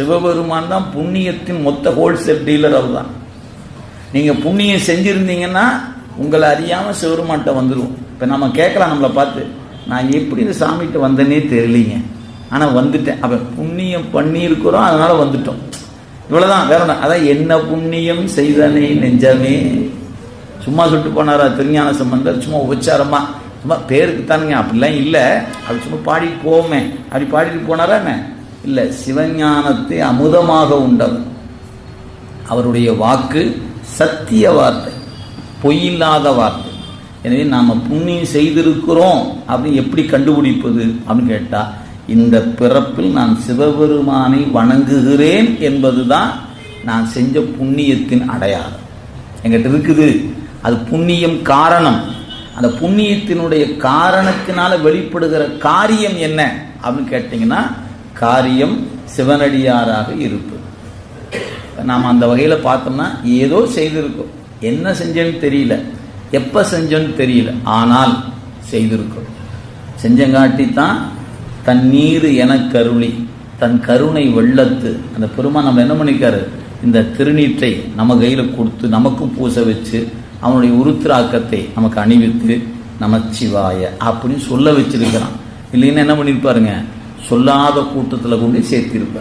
சிவபெருமான் தான் புண்ணியத்தின் மொத்த ஹோல்சேல் டீலர். அவர் தான். நீங்க புண்ணியம் செஞ்சிருந்தீங்கன்னா உங்களை அறியாம சிவபெருமான்கிட்ட வந்துடும். இப்ப நம்ம கேட்கலாம் நம்மளை பார்த்து, நான் எப்படி இந்த சாமிகிட்ட வந்தேனே தெரியலீங்க, ஆனா வந்துட்டேன். அப்ப புண்ணியம் பண்ணி இருக்கிறோம், அதனால வந்துட்டோம். இவ்வளவுதான், வேற ஒண்ணு. அதான் என்ன புண்ணியம் செய்தனே நெஞ்சமே. சும்மா சொல்லிட்டு போனாரா திருஞான சம்பந்தர்? சும்மா உபச்சாரமா, சும்மா பேருக்கு தானுங்க, அப்படிலாம் இல்லை. அப்படி சும்மா பாடிட்டு போவோமே, அப்படி பாடிட்டு போனாரா என்ன? இல்லை, சிவஞானத்தை அமுதமாக உண்டவர். அவருடைய வாக்கு சத்திய வார்த்தை, பொய்யில்லாத வார்த்தை. எனவே நாம புண்ணியம் செய்திருக்கிறோம் அப்படின்னு எப்படி கண்டுபிடிப்பது அப்படின்னு கேட்டா, இந்த பிறப்பில் நான் சிவபெருமானை வணங்குகிறேன் என்பதுதான் நான் செஞ்ச புண்ணியத்தின் அடையாளம். எங்கிட்ட இருக்குது. அது புண்ணியம் காரணம். அந்த புண்ணியத்தினுடைய காரணத்தினால வெளிப்படுகிற காரியம் என்ன அப்படின்னு கேட்டீங்கன்னா, காரியம் சிவனடியாராக இருப்பது. நாம் அந்த வகையில பார்த்தோம்னா ஏதோ செய்திருக்கோம், என்ன செஞ்சேன்னு தெரியல, எப்ப செஞ்சோன்னு தெரியல, ஆனால் செய்திருக்கிறோம். செஞ்சங்காட்டித்தான் தண்ணீர் என கருளி தன் கருணை வெள்ளத்து அந்த பெருமான் நம்ம என்ன பண்ணிக்காரு, இந்த திருநீற்றை நம்ம கையில கொடுத்து நமக்கும் பூச வச்சு அவனுடைய உருத்திராக்கத்தை நமக்கு அணிவித்து நமச்சிவாய அப்படின்னு சொல்ல வச்சிருக்கிறான். இல்லைன்னா என்ன பண்ணிருப்பாருங்க, சொல்லாத கூட்டத்தில் கொண்டு சேர்த்திருப்பார்.